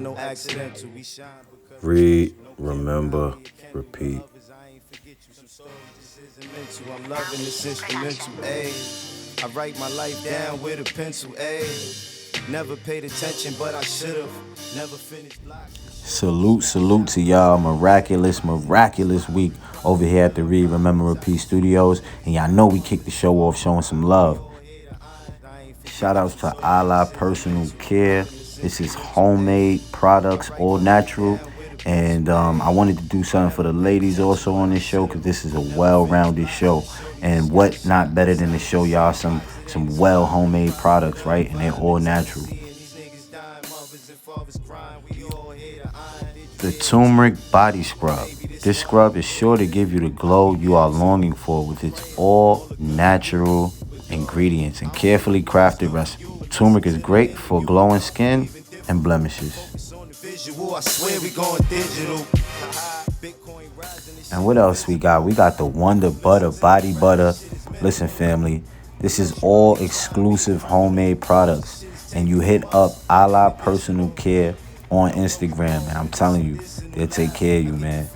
no accidental. We shine because Read, remember, repeat. I'm loving this instrumental, ayy. I write my life down with a pencil, ayy. Never paid attention, but I should've. Never finished blocks. Salute to y'all. Miraculous week over here at the Read, Remember, Repeat Studios. And y'all know we kicked the show off showing some love. Shout outs to Allah Personal Care. This is homemade products, all natural. And I wanted to do something for the ladies also on this show because this is a well-rounded show. And what not better than to show y'all some well homemade products, right? And they're all natural. The turmeric body scrub. This scrub is sure to give you the glow you are longing for with its all natural ingredients and carefully crafted recipe. Turmeric is great for glowing skin and blemishes. And what else we got? We got the Wonder Butter Body Butter. Listen, family, this is all exclusive homemade products. And you hit up Allah Personal Care on Instagram. And I'm telling you, they'll take care of you, man.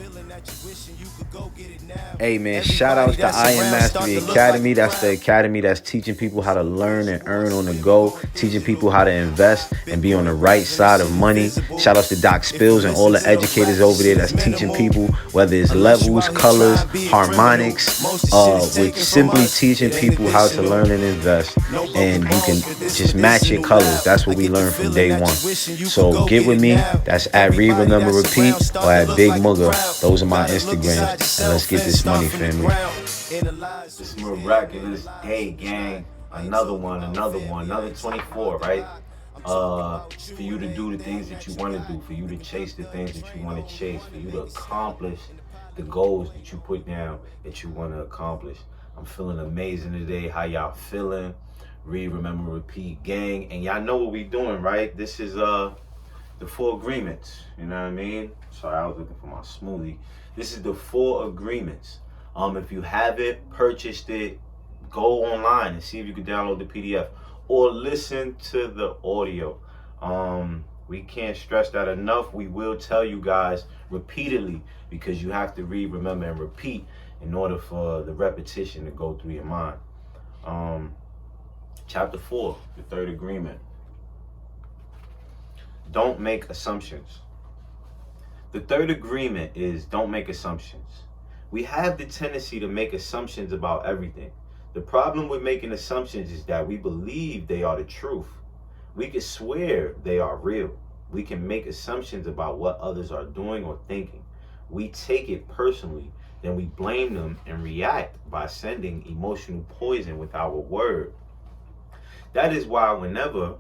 Hey man, shout outs to I Am Mastery Academy. That's the academy that's teaching people how to learn and earn on the go, teaching people how to invest and be on the right side of money. Shout outs to Doc Spills and all the educators over there that's teaching people, whether it's levels, colors, harmonics, with simply teaching people how to learn and invest. And you can just match your colors. That's what we learned from day one. So get with me. That's at Read, Remember, Repeat or at Big MUGGA. Those are my Instagrams. And let's get this money, family. This miraculous day, gang. Another one, another 24, right? For you to do the things that you want to do, for you to chase the things that you want to chase, for you to accomplish the goals that you put down that you want to accomplish. I'm feeling amazing today. How y'all feeling? Read, remember, repeat, gang. And y'all know what we doing, right? This is the 4 agreements. You know what I mean? Sorry, I was looking for my smoothie. This is the 4 agreements. If you haven't purchased it, go online and see if you can download the PDF or listen to the audio. We can't stress that enough. We will tell you guys repeatedly because you have to read, remember, and repeat in order for the repetition to go through your mind. Chapter 4, the 3rd agreement. Don't make assumptions. The 3rd agreement is don't make assumptions. We have the tendency to make assumptions about everything. The problem with making assumptions is that we believe they are the truth. We can swear they are real. We can make assumptions about what others are doing or thinking. We take it personally, then we blame them and react by sending emotional poison with our word. That is why whenever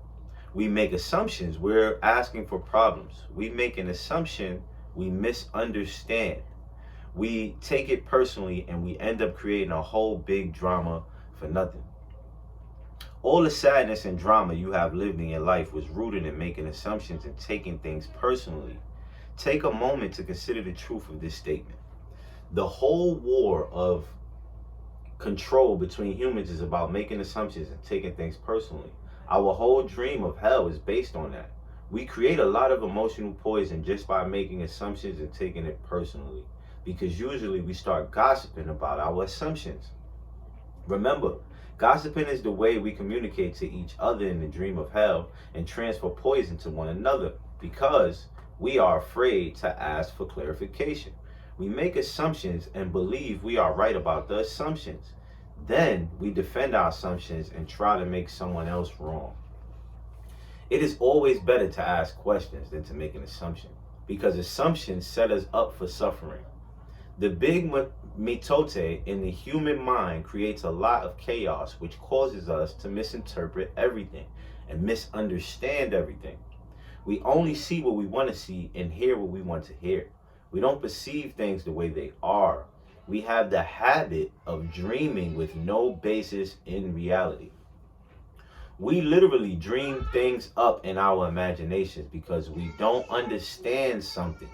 we make assumptions, we're asking for problems. We make an assumption, we misunderstand. We take it personally and we end up creating a whole big drama for nothing. All the sadness and drama you have lived in your life was rooted in making assumptions and taking things personally. Take a moment to consider the truth of this statement. The whole war of control between humans is about making assumptions and taking things personally. Our whole dream of hell is based on that. We create a lot of emotional poison just by making assumptions and taking it personally, because usually we start gossiping about our assumptions. Remember, gossiping is the way we communicate to each other in the dream of hell and transfer poison to one another because we are afraid to ask for clarification. We make assumptions and believe we are right about the assumptions. Then we defend our assumptions and try to make someone else wrong. It is always better to ask questions than to make an assumption because assumptions set us up for suffering. The big mitote in the human mind creates a lot of chaos, which causes us to misinterpret everything and misunderstand everything. We only see what we want to see and hear what we want to hear. We don't perceive things the way they are. We have the habit of dreaming with no basis in reality. We literally dream things up in our imaginations because we don't understand something.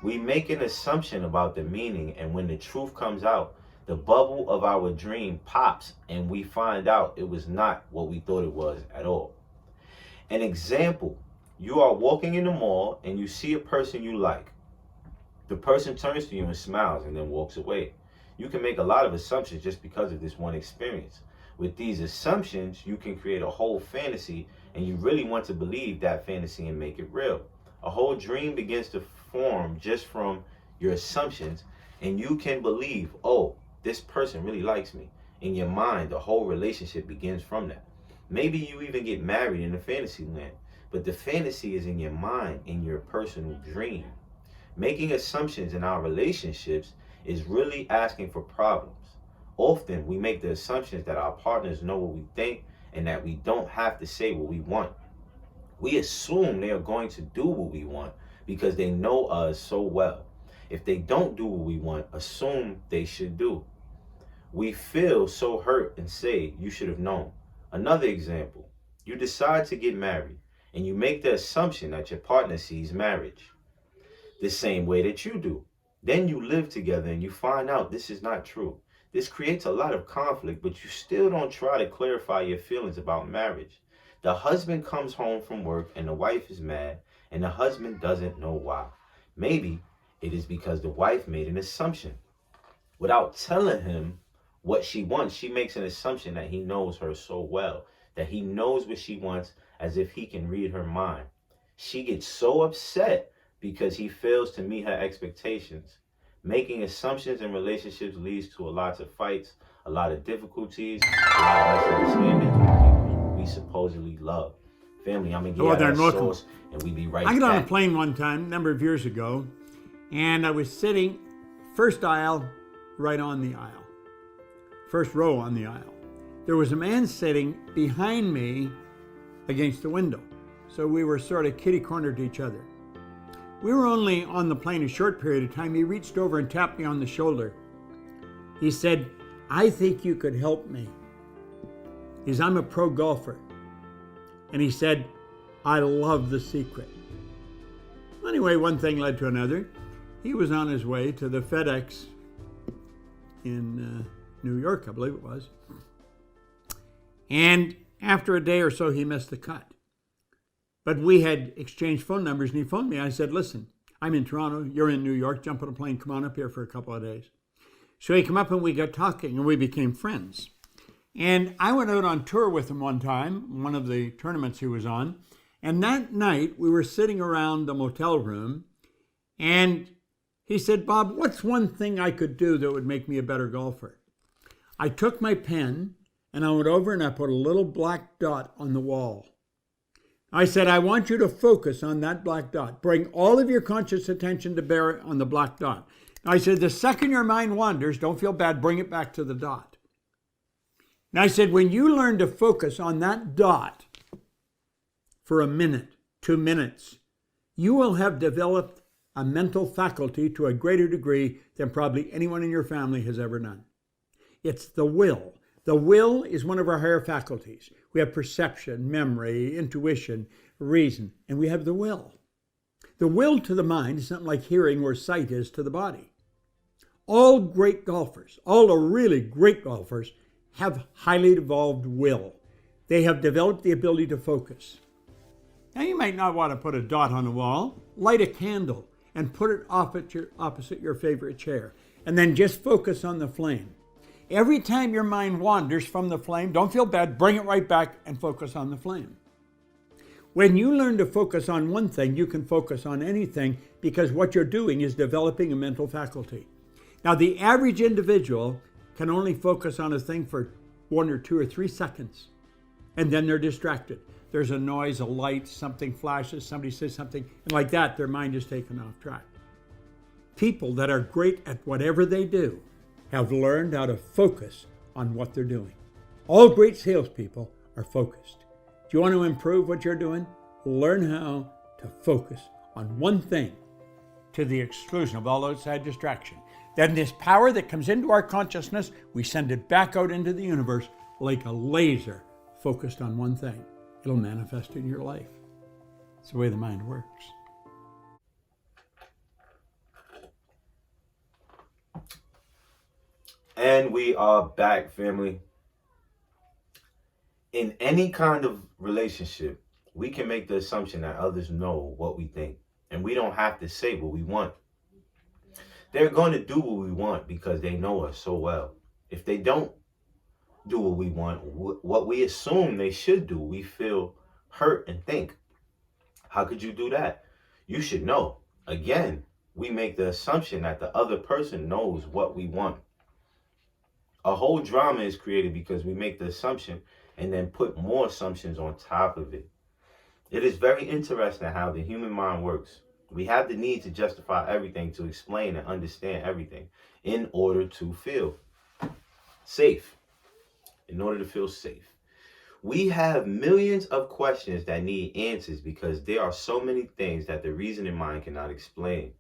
We make an assumption about the meaning, and when the truth comes out, the bubble of our dream pops and we find out it was not what we thought it was at all. An example, You are walking in the mall and you see a person you like. The person turns to you and smiles and then walks away. You can make a lot of assumptions just because of this one experience. With these assumptions, you can create a whole fantasy, and you really want to believe that fantasy and make it real. A whole dream begins to form just from your assumptions, and you can believe, oh, this person really likes me. In your mind, the whole relationship begins from that. Maybe you even get married in the fantasy land, but the fantasy is in your mind, in your personal dream. Making assumptions in our relationships is really asking for problems. Often we make the assumptions that our partners know what we think and that we don't have to say what we want. We assume they are going to do what we want because they know us so well. If they don't do what we want, assume they should do. We feel so hurt and say, you should have known. Another example, you decide to get married and you make the assumption that your partner sees marriage the same way that you do. Then you live together and you find out this is not true. This creates a lot of conflict, but you still don't try to clarify your feelings about marriage. The husband comes home from work and the wife is mad, and the husband doesn't know why. Maybe it is because the wife made an assumption. Without telling him what she wants, she makes an assumption that he knows her so well, that he knows what she wants as if he can read her mind. She gets so upset because he fails to meet her expectations. Making assumptions in relationships leads to a lot of fights, a lot of difficulties, a lot of misunderstandings with people we supposedly love. Family, I'm gonna get that sauce, and we be right back. I got on a plane one time, a number of years ago, and I was sitting first aisle, right on the aisle, first row on the aisle. There was a man sitting behind me against the window, so we were sort of kitty-cornered to each other. We were only on the plane a short period of time. He reached over and tapped me on the shoulder. He said, I think you could help me. Because I'm a pro golfer. And he said, I love The Secret. Anyway, one thing led to another. He was on his way to the FedEx in New York, I believe it was. And after a day or so, he missed the cut. But we had exchanged phone numbers, and he phoned me. I said, listen, I'm in Toronto. You're in New York. Jump on a plane. Come on up here for a couple of days. So he came up, and we got talking, and we became friends. And I went out on tour with him one time, one of the tournaments he was on. And that night, we were sitting around the motel room, and he said, Bob, what's one thing I could do that would make me a better golfer? I took my pen, and I went over and I put a little black dot on the wall. I said, I want you to focus on that black dot. Bring all of your conscious attention to bear on the black dot. I said, the second your mind wanders, don't feel bad, bring it back to the dot. And I said, when you learn to focus on that dot for a minute, 2 minutes, you will have developed a mental faculty to a greater degree than probably anyone in your family has ever done. It's the will. The will is one of our higher faculties. We have perception, memory, intuition, reason, and we have the will. The will to the mind is something like hearing or sight is to the body. All great golfers, all the really great golfers, have highly evolved will. They have developed the ability to focus. Now you might not want to put a dot on the wall. Light a candle and put it opposite your favorite chair, and then just focus on the flame. Every time your mind wanders from the flame, don't feel bad, bring it right back and focus on the flame. When you learn to focus on one thing, you can focus on anything because what you're doing is developing a mental faculty. Now, the average individual can only focus on a thing for 1 or 2 or 3 seconds, and then they're distracted. There's a noise, a light, something flashes, somebody says something, and like that, their mind is taken off track. People that are great at whatever they do have learned how to focus on what they're doing. All great salespeople are focused. Do you want to improve what you're doing? Learn how to focus on one thing to the exclusion of all outside distraction. Then this power that comes into our consciousness, we send it back out into the universe like a laser focused on one thing. It'll manifest in your life. It's the way the mind works. And we are back, family. In any kind of relationship, we can make the assumption that others know what we think, and we don't have to say what we want. They're going to do what we want because they know us so well. If they don't do what we want, what we assume they should do, we feel hurt and think, how could you do that? You should know. Again, we make the assumption that the other person knows what we want. A whole drama is created because we make the assumption and then put more assumptions on top of it. It is very interesting how the human mind works. We have the need to justify everything, to explain and understand everything in order to feel safe. In order to feel safe. We have millions of questions that need answers because there are so many things that the reasoning mind cannot explain.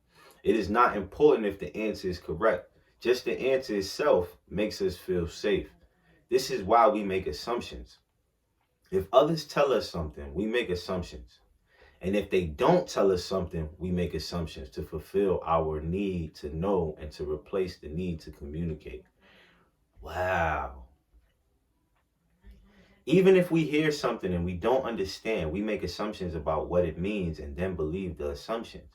It is not important if the answer is correct. Just the answer itself makes us feel safe. This is why we make assumptions. If others tell us something, we make assumptions. And if they don't tell us something, we make assumptions to fulfill our need to know and to replace the need to communicate. Wow. Even if we hear something and we don't understand, we make assumptions about what it means and then believe the assumptions.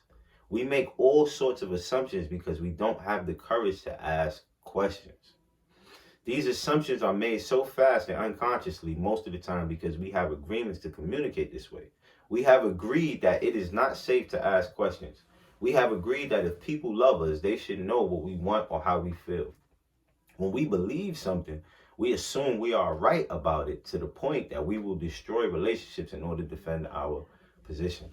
We make all sorts of assumptions because we don't have the courage to ask questions. These assumptions are made so fast and unconsciously most of the time because we have agreements to communicate this way. We have agreed that it is not safe to ask questions. We have agreed that if people love us, they should know what we want or how we feel. When we believe something, we assume we are right about it to the point that we will destroy relationships in order to defend our position.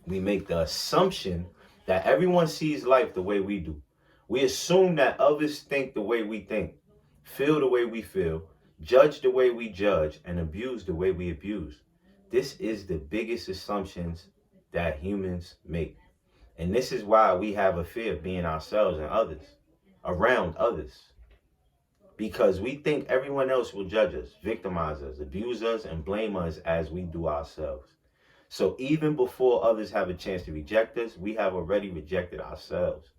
We make the assumption that everyone sees life the way we do. We assume that others think the way we think, feel the way we feel, judge the way we judge, and abuse the way we abuse. This is the biggest assumptions that humans make. And this is why we have a fear of being ourselves and others, around others. Because we think everyone else will judge us, victimize us, abuse us, and blame us as we do ourselves. So even before others have a chance to reject us, we have already rejected ourselves.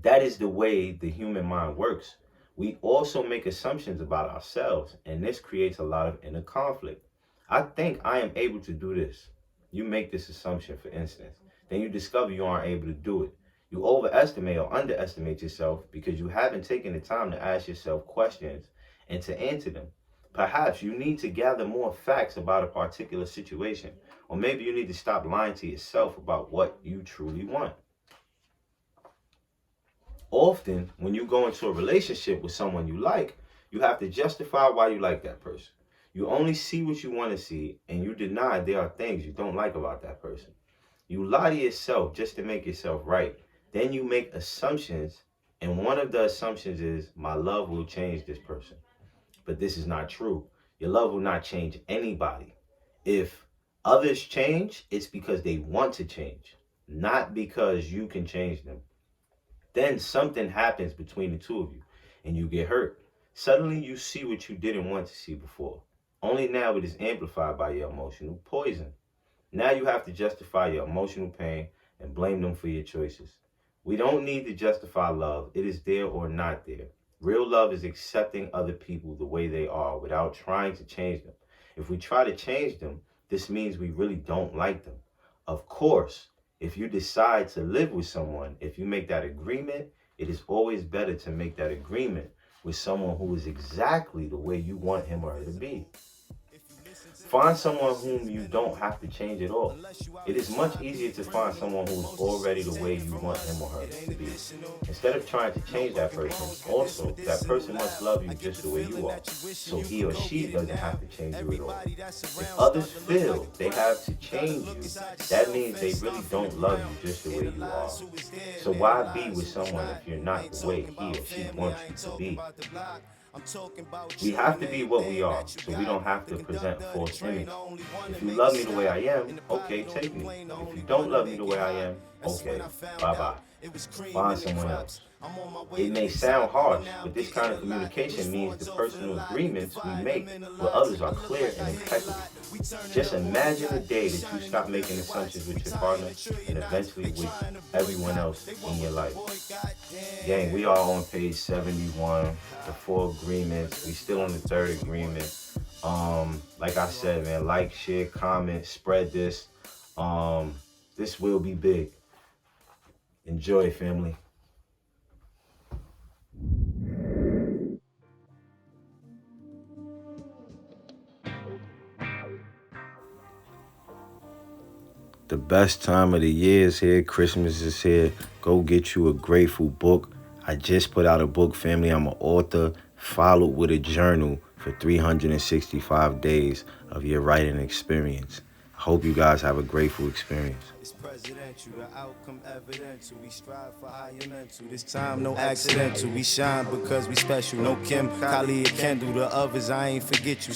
That is the way the human mind works. We also make assumptions about ourselves, and this creates a lot of inner conflict. I think I am able to do this. You make this assumption, for instance. Then you discover you aren't able to do it. You overestimate or underestimate yourself because you haven't taken the time to ask yourself questions and to answer them. Perhaps you need to gather more facts about a particular situation, or maybe you need to stop lying to yourself about what you truly want. Often, when you go into a relationship with someone you like, you have to justify why you like that person. You only see what you want to see, and you deny there are things you don't like about that person. You lie to yourself just to make yourself right. Then you make assumptions, and one of the assumptions is, my love will change this person. But this is not true. Your love will not change anybody. If others change, it's because they want to change, not because you can change them. Then something happens between the two of you, and you get hurt. Suddenly you see what you didn't want to see before. Only now it is amplified by your emotional poison. Now you have to justify your emotional pain and blame them for your choices. We don't need to justify love. It is there or not there. Real love is accepting other people the way they are without trying to change them. If we try to change them, this means we really don't like them. Of course, if you decide to live with someone, if you make that agreement, it is always better to make that agreement with someone who is exactly the way you want him or her to be. Find someone whom you don't have to change at all. It is much easier to find someone who is already the way you want him or her to be. Instead of trying to change that person, also, that person must love you just the way you are, so he or she doesn't have to change you at all. If others feel they have to change you, that means they really don't love you just the way you are. So why be with someone if you're not the way he or she wants you to be? We have to be what we are, so we don't have to present a false image. If you love me the way I am, okay, take me. If you don't love me the way I am, okay, bye-bye. Find someone else. It may sound harsh, but this kind of communication means the personal agreements we make with others are clear and impeccable. Just imagine the day that you stop making assumptions with your partner and eventually with everyone else in your life. Gang, we are on page 71, the 4 agreements. We still on the 3rd agreement. Like I said, man, like, share, comment, spread this. This will be big. Enjoy, family. The best time of the year is here. Christmas is here. Go get you a grateful book. I just put out a book, family. I'm an author, followed with a journal for 365 days of your writing experience. I hope you guys have a grateful experience. It's presidential, the outcome evidential. We strive for higher mental. This time no accidental. We shine because we special. No Kim, Kylie, or Kendall. The others, I ain't forget you.